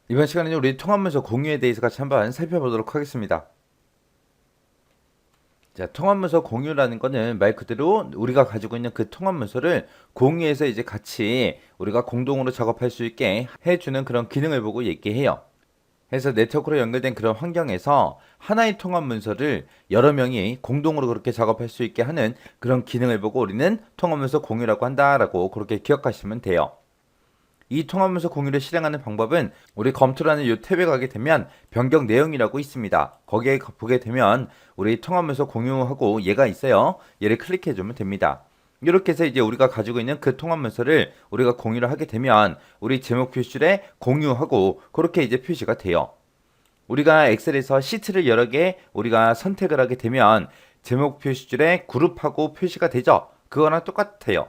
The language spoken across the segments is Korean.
이번 시간에는 우리 통합문서 공유에 대해서 같이 한번 살펴보도록 하겠습니다. 자, 통합문서 공유라는 거는 말 그대로 우리가 가지고 있는 그 통합문서를 공유해서 이제 같이 우리가 공동으로 작업할 수 있게 해주는 그런 기능을 보고 얘기해요. 그래서 네트워크로 연결된 그런 환경에서 하나의 통합문서를 여러 명이 공동으로 그렇게 작업할 수 있게 하는 그런 기능을 보고 우리는 통합문서 공유라고 한다라고 그렇게 기억하시면 돼요. 이 통합문서 공유를 실행하는 방법은 우리 검토라는 이 탭에 가게 되면 변경 내용이라고 있습니다. 거기에 보게 되면 우리 통합문서 공유하고 얘가 있어요. 얘를 클릭해 주면 됩니다. 이렇게 해서 이제 우리가 가지고 있는 그 통합문서를 우리가 공유를 하게 되면 우리 제목 표시에 공유하고 그렇게 이제 표시가 돼요. 우리가 엑셀에서 시트를 여러 개 우리가 선택을 하게 되면 제목 표시줄에 그룹하고 표시가 되죠. 그거랑 똑같아요.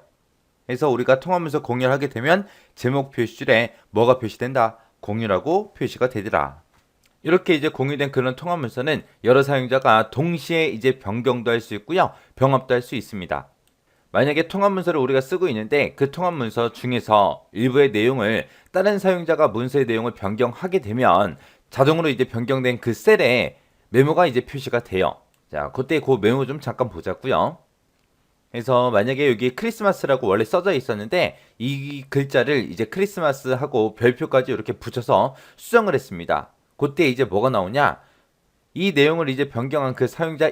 그래서 우리가 통합문서 공유를 하게 되면 제목 표시줄에 뭐가 표시된다? 공유라고 표시가 되더라. 이렇게 이제 공유된 그런 통합문서는 여러 사용자가 동시에 이제 변경도 할 수 있고요. 병합도 할 수 있습니다. 만약에 통합문서를 우리가 쓰고 있는데 그 통합문서 중에서 일부의 내용을 다른 사용자가 문서의 내용을 변경하게 되면 자동으로 이제 변경된 그 셀에 메모가 이제 표시가 돼요. 자, 그때 그 메모 좀 잠깐 보자고요. 그래서 만약에 여기 크리스마스라고 원래 써져 있었는데 이 글자를 이제 크리스마스하고 별표까지 이렇게 붙여서 수정을 했습니다. 그때 이제 뭐가 나오냐? 이 내용을 이제 변경한 그 사용자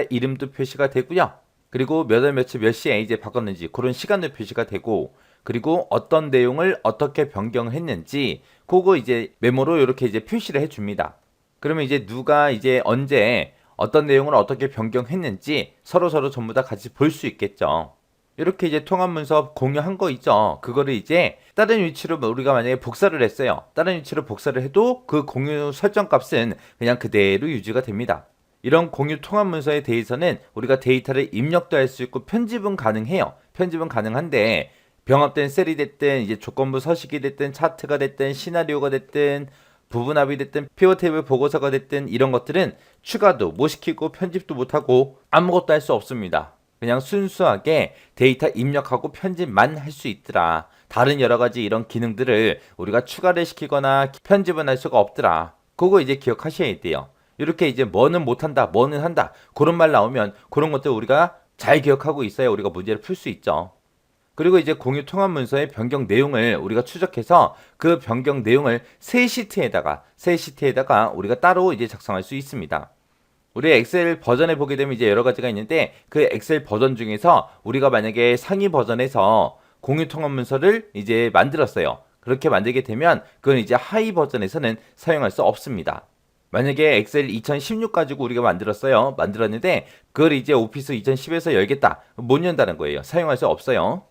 이름도 표시가 되고요. 그리고 몇 월 며칠 몇 시에 이제 바꿨는지 그런 시간도 표시가 되고 그리고 어떤 내용을 어떻게 변경했는지 그거 이제 메모로 이렇게 이제 표시를 해줍니다. 그러면 이제 누가 이제 언제 어떤 내용을 어떻게 변경했는지 서로 전부 다 같이 볼 수 있겠죠. 이렇게 이제 통합문서 공유한 거 있죠. 그거를 이제 다른 위치로 우리가 만약에 복사를 했어요. 다른 위치로 복사를 해도 그 공유 설정 값은 그냥 그대로 유지가 됩니다. 이런 공유 통합문서에 대해서는 우리가 데이터를 입력도 할 수 있고 편집은 가능해요. 편집은 가능한데 병합된 셀이 됐든 이제 조건부 서식이 됐든 차트가 됐든 시나리오가 됐든 부분합이 됐든 피벗 테이블 보고서가 됐든 이런 것들은 추가도 못 시키고 편집도 못하고 아무것도 할 수 없습니다. 그냥 순수하게 데이터 입력하고 편집만 할 수 있더라. 다른 여러 가지 이런 기능들을 우리가 추가를 시키거나 편집은 할 수가 없더라. 그거 이제 기억하셔야 돼요. 이렇게 이제 뭐는 못한다, 뭐는 한다. 그런 말 나오면 그런 것들 우리가 잘 기억하고 있어야 우리가 문제를 풀 수 있죠. 그리고 이제 공유 통합 문서의 변경 내용을 우리가 추적해서 그 변경 내용을 새 시트에다가 우리가 따로 이제 작성할 수 있습니다. 우리 엑셀 버전에 보게 되면 이제 여러 가지가 있는데 그 엑셀 버전 중에서 우리가 만약에 상위 버전에서 공유 통합 문서를 이제 만들었어요. 그렇게 만들게 되면 그건 이제 하위 버전에서는 사용할 수 없습니다. 만약에 엑셀 2016 가지고 우리가 만들었는데 그걸 이제 오피스 2010에서 열겠다. 못 연다는 거예요. 사용할 수 없어요.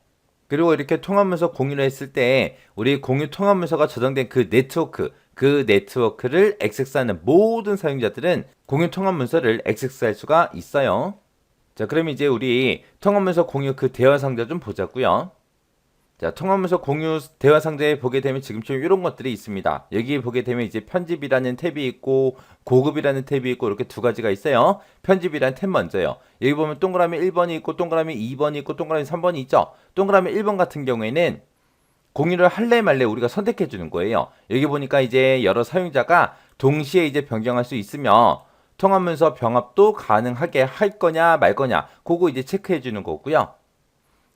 그리고 이렇게 통합문서 공유를 했을 때 우리 공유 통합문서가 저장된 그 네트워크를 액세스하는 모든 사용자들은 공유 통합문서를 액세스할 수가 있어요. 자, 그럼 이제 우리 통합문서 공유 그 대화 상자 좀 보자고요. 자, 통합문서 공유 대화 상자에 보게 되면 지금처럼 이런 것들이 있습니다. 여기 보게 되면 이제 편집이라는 탭이 있고 고급이라는 탭이 있고 이렇게 두 가지가 있어요. 편집이라는 탭 먼저요. 여기 보면 동그라미 1번이 있고 동그라미 2번이 있고 동그라미 3번이 있죠. 동그라미 1번 같은 경우에는 공유를 할래 말래 우리가 선택해 주는 거예요. 여기 보니까 이제 여러 사용자가 동시에 이제 변경할 수 있으며 통합문서 병합도 가능하게 할 거냐 말 거냐 그거 이제 체크해 주는 거고요.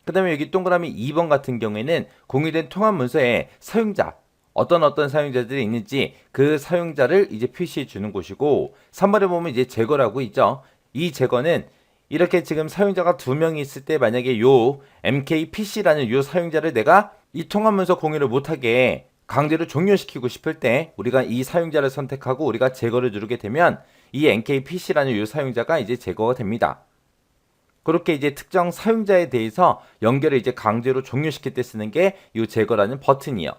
그 다음에 여기 동그라미 2번 같은 경우에는 공유된 통합 문서에 사용자 어떤 사용자들이 있는지 그 사용자를 이제 표시해 주는 곳이고 3번에 보면 이제 제거라고 있죠. 이 제거는 이렇게 지금 사용자가 두 명이 있을 때 만약에 요 mkpc라는 요 사용자를 내가 이 통합 문서 공유를 못하게 강제로 종료시키고 싶을 때 우리가 이 사용자를 선택하고 우리가 제거를 누르게 되면 이 mkpc라는 요 사용자가 이제 제거가 됩니다. 그렇게 이제 특정 사용자에 대해서 연결을 이제 강제로 종료시킬 때 쓰는 게 이 제거라는 버튼이요.